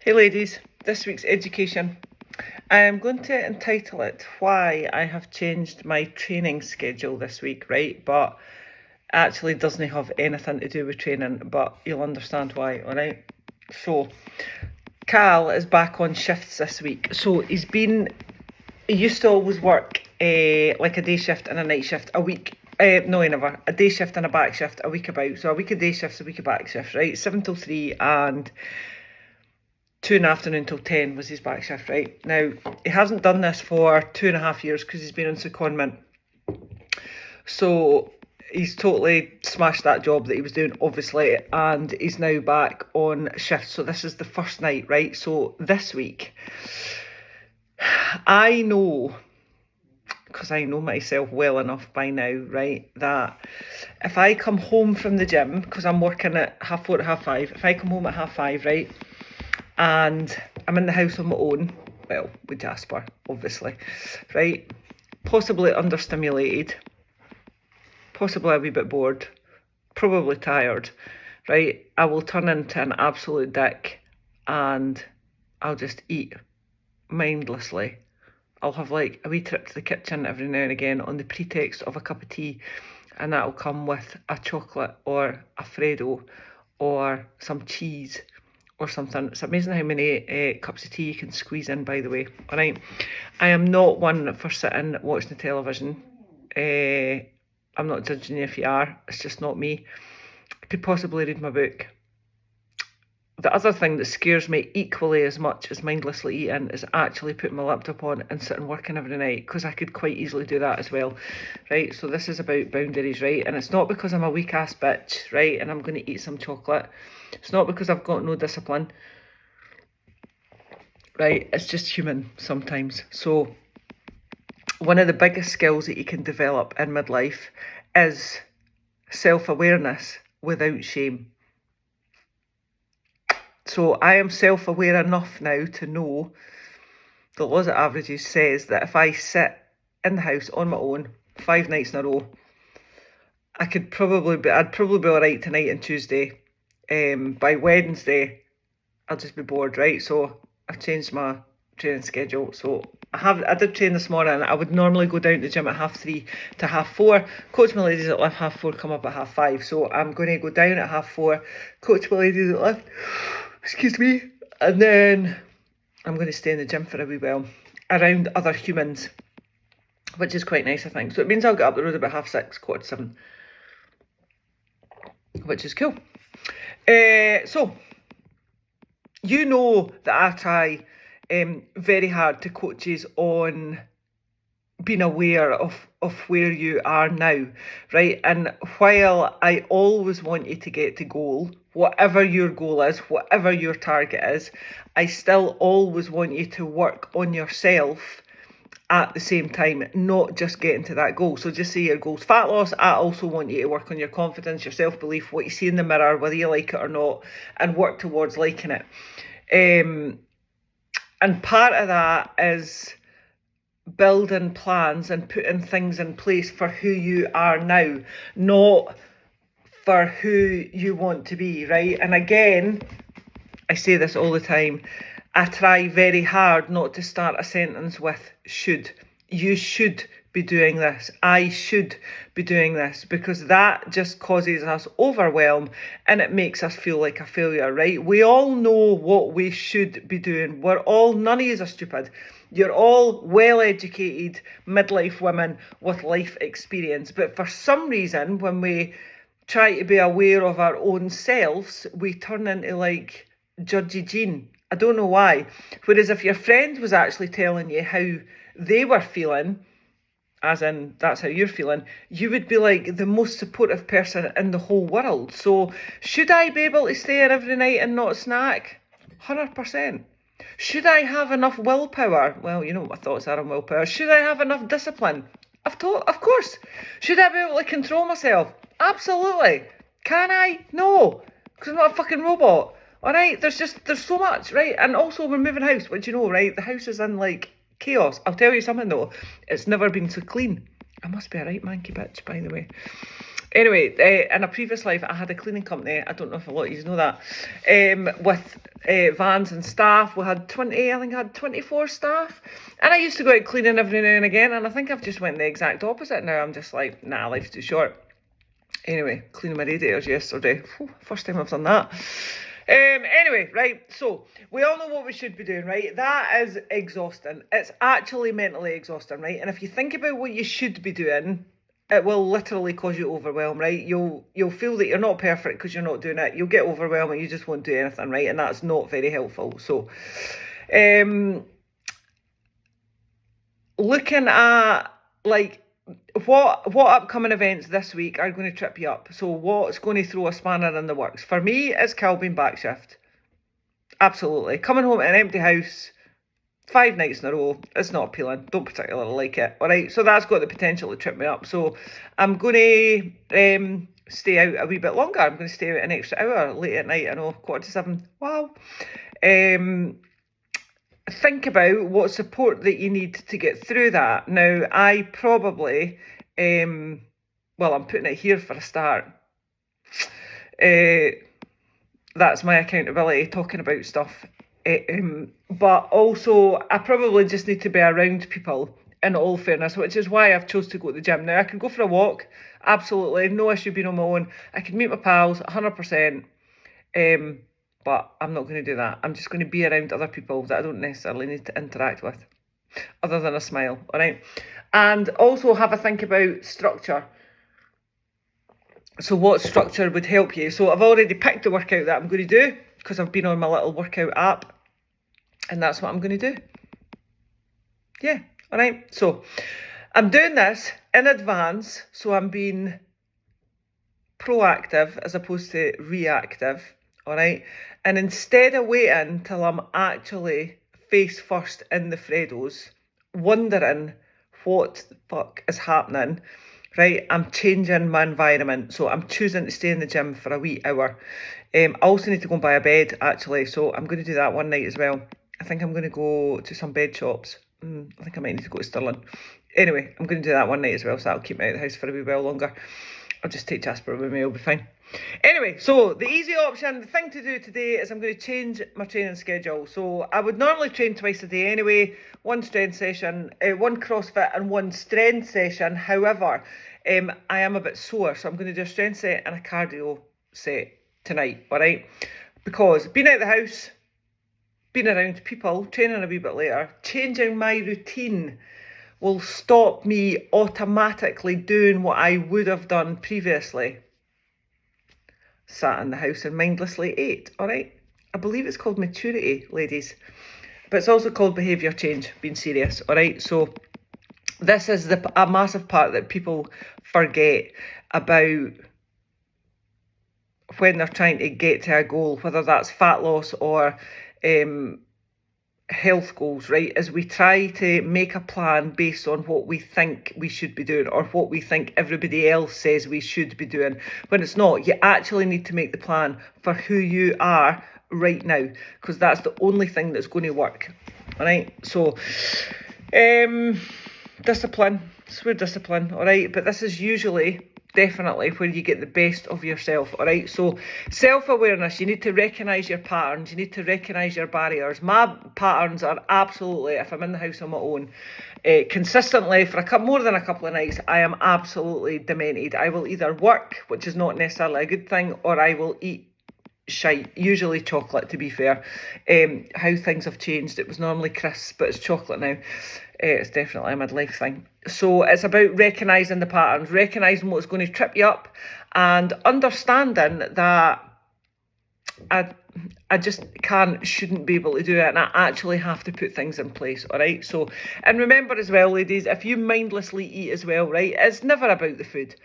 Hey ladies, this week's education. I am going to entitle it Why I Have Changed My Training Schedule this week, right? But actually doesn't have anything to do with training, but you'll understand why, alright? So, Karl is back on shifts this week. So he used to always work like a day shift and a night shift a week. No, never. A day shift and a back shift a week about. So a week of day shifts, a week of back shifts, right? 7 till 3 and 2 in the afternoon till 10 was his back shift, right? Now, he hasn't done this for 2.5 years because he's been on secondment. So he's totally smashed that job that he was doing, obviously, and he's now back on shift. So this is the first night, right? So this week, I know, because I know myself well enough by now, right, that if I come home from the gym, because I'm working at 4:30 to 5:30, if I come home at 5:30, right, and I'm in the house on my own, well, with Jasper, obviously, right, possibly understimulated, possibly a wee bit bored, probably tired, right, I will turn into an absolute dick and I'll just eat mindlessly. I'll have like a wee trip to the kitchen every now and again on the pretext of a cup of tea, and that'll come with a chocolate or a Freddo or some cheese or something. It's amazing how many cups of tea you can squeeze in, by the way. All right, I am not one for sitting watching the television. I'm not judging you if you are. It's just not me. I could possibly read my book. The other thing that scares me equally as much as mindlessly eating is actually putting my laptop on and sitting working every night, because I could quite easily do that as well, right? So this is about boundaries, right? And it's not because I'm a weak ass bitch, right, and I'm going to eat some chocolate. It's not because I've got no discipline, right? It's just human sometimes. So one of the biggest skills that you can develop in midlife is self-awareness without shame. So I am self-aware enough now to know the laws of averages says that if I sit in the house on my own 5 nights in a row, I'd probably be all right tonight and Tuesday. By Wednesday, I'll just be bored, right? So I've changed my training schedule. So I did train this morning. I would normally go down to the gym at 3:30 to 4:30. Coach my ladies that lift 4:30 come up at 5:30. So I'm going to go down at 4:30, coach my ladies that lift, excuse me, and then I'm going to stay in the gym for a wee while around other humans, which is quite nice, I think. So it means I'll get up the road about 6:30, 7:15, which is cool. So you know that I try very hard to coaches on being aware of where you are now, right? And while I always want you to get to goal, whatever your goal is, whatever your target is, I still always want you to work on yourself at the same time, not just getting to that goal. So just say your goal's fat loss, I also want you to work on your confidence, your self-belief, what you see in the mirror, whether you like it or not, and work towards liking it. And part of that is building plans and putting things in place for who you are now, not for who you want to be, right? And again, I say this all the time, I try very hard not to start a sentence with should. You should be doing this. I should be doing this, because that just causes us overwhelm and it makes us feel like a failure, right? We all know what we should be doing. None of you are stupid. You're all well-educated midlife women with life experience. But for some reason, when we try to be aware of our own selves, we turn into like Judgy Jean. I don't know why. Whereas if your friend was actually telling you how they were feeling, as in that's how you're feeling, you would be like the most supportive person in the whole world. So should I be able to stay in every night and not snack? 100%. Should I have enough willpower? Well, you know what my thoughts are on willpower. Should I have enough discipline? Of course. Should I be able to control myself? Absolutely. Can I? No, because I'm not a fucking robot. All right, there's so much, right? And also we're moving house, which you know, right? The house is in like chaos. I'll tell you something though, it's never been so clean I must be a right manky bitch, by the way. Anyway, in a previous life, I had a cleaning company. I don't know if a lot of you know that. With vans and staff. We had 20, I think I had 24 staff. And I used to go out cleaning every now and again. And I think I've just went the exact opposite now. I'm just like, nah, life's too short. Anyway, cleaning my radiators yesterday. First time I've done that. Anyway, right, so we all know what we should be doing, right? That is exhausting. It's actually mentally exhausting, right? And if you think about what you should be doing, it will literally cause you overwhelm, right? You'll feel that you're not perfect because you're not doing it. You'll get overwhelmed and you just won't do anything, right? And that's not very helpful. So, looking at like what upcoming events this week are going to trip you up. So what's going to throw a spanner in the works? For me, it's Karl being back shift. Absolutely. Coming home to an empty house 5 nights in a row, it's not appealing. Don't particularly like it. All right, so that's got the potential to trip me up. So I'm going to stay out a wee bit longer. I'm going to stay out an extra hour late at night. I know, 6:45. Wow. Think about what support that you need to get through that. Now, I probably, I'm putting it here for a start. That's my accountability, talking about stuff. But also, I probably just need to be around people, in all fairness, which is why I've chose to go to the gym. Now, I can go for a walk, absolutely, no issue being on my own. I can meet my pals, 100%. But I'm not going to do that. I'm just going to be around other people that I don't necessarily need to interact with, other than a smile, all right? And also have a think about structure. So what structure would help you? So I've already picked the workout that I'm going to do because I've been on my little workout app, and that's what I'm going to do. Yeah, all right? So I'm doing this in advance, so I'm being proactive as opposed to reactive. All right, and instead of waiting till I'm actually face first in the Freddos, wondering what the fuck is happening, right, I'm changing my environment. So I'm choosing to stay in the gym for a wee hour. I also need to go and buy a bed, actually, so I'm going to do that one night as well. I think I'm going to go to some bed shops. I think I might need to go to Stirling. Anyway, I'm going to do that one night as well, so that'll keep me out of the house for a wee while longer. I'll just take Jasper with me, I'll be fine. Anyway, so the easy option, the thing to do today is I'm going to change my training schedule. So I would normally train twice a day anyway, one strength session, one CrossFit and one strength session. However, I am a bit sore, so I'm going to do a strength set and a cardio set tonight, all right? Because being out of the house, being around people, training a wee bit later, changing my routine will stop me automatically doing what I would have done previously. Sat in the house and mindlessly ate, all right? I believe it's called maturity, ladies. But it's also called behaviour change, being serious, all right? So this is a massive part that people forget about when they're trying to get to a goal, whether that's fat loss or health goals, right? Is we try to make a plan based on what we think we should be doing or what we think everybody else says we should be doing, when it's not. You actually need to make the plan for who you are right now, because that's the only thing that's going to work, all right? So discipline, swear discipline, all right? But this is usually definitely where you get the best of yourself, all right? So self-awareness, you need to recognise your patterns, you need to recognise your barriers. My patterns are absolutely, if I'm in the house on my own, consistently for more than a couple of nights, I am absolutely demented. I will either work, which is not necessarily a good thing, or I will eat shite, usually chocolate, to be fair. How things have changed. It was normally crisps, but it's chocolate now. It's definitely a midlife thing. So it's about recognising the patterns, recognising what's going to trip you up, and understanding that I just shouldn't be able to do it, and I actually have to put things in place, all right? So, and remember as well, ladies, if you mindlessly eat as well, right, it's never about the food.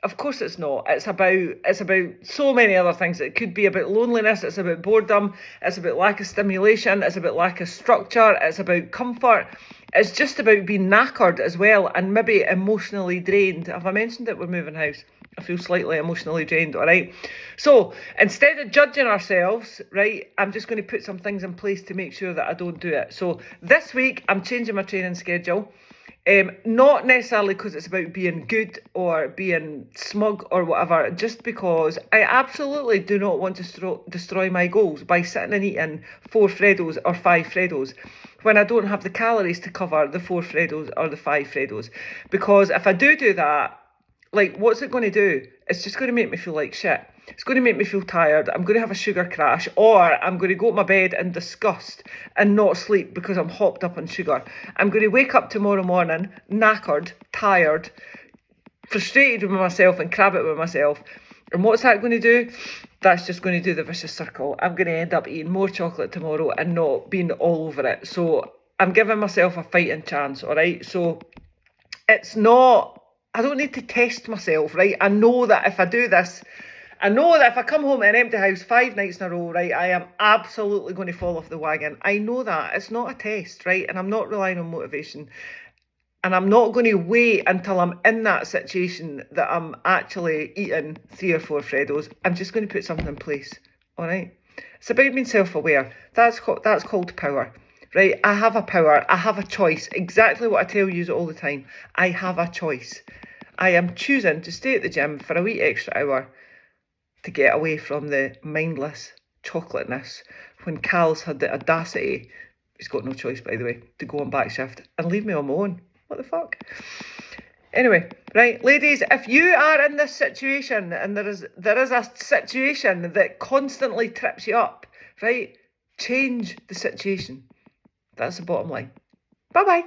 Of course it's not. It's about so many other things. It could be about loneliness, it's about boredom, it's about lack of stimulation, it's about lack of structure, it's about comfort. It's just about being knackered as well, and maybe emotionally drained. Have I mentioned that we're moving house? I feel slightly emotionally drained, all right? So instead of judging ourselves, right, I'm just going to put some things in place to make sure that I don't do it. So this week, I'm changing my training schedule. Not necessarily because it's about being good or being smug or whatever, just because I absolutely do not want to destroy my goals by sitting and eating 4 Freddos or 5 Freddos when I don't have the calories to cover the 4 Freddos or the 5 Freddos. Because if I do that, like, what's it going to do? It's just going to make me feel like shit. It's going to make me feel tired. I'm going to have a sugar crash, or I'm going to go to my bed in disgust and not sleep because I'm hopped up on sugar. I'm going to wake up tomorrow morning knackered, tired, frustrated with myself and crab it with myself. And what's that going to do? That's just going to do the vicious circle. I'm going to end up eating more chocolate tomorrow and not being all over it. So I'm giving myself a fighting chance, all right? So it's not, I don't need to test myself, right? I know that if I do this, I know that if I come home to an empty house 5 nights in a row, right, I am absolutely going to fall off the wagon. I know that. It's not a test, right? And I'm not relying on motivation. And I'm not going to wait until I'm in that situation that I'm actually eating 3 or 4 Freddos. I'm just going to put something in place, all right? It's about being self-aware. That's called power, right? I have a power. I have a choice. Exactly what I tell you all the time. I have a choice. I am choosing to stay at the gym for a wee extra hour to get away from the mindless chocolateness when Karl's had the audacity, he's got no choice by the way, to go on back shift and leave me on my own. What the fuck? Anyway, right, ladies, if you are in this situation and there is a situation that constantly trips you up, right, change the situation. That's the bottom line. Bye-bye.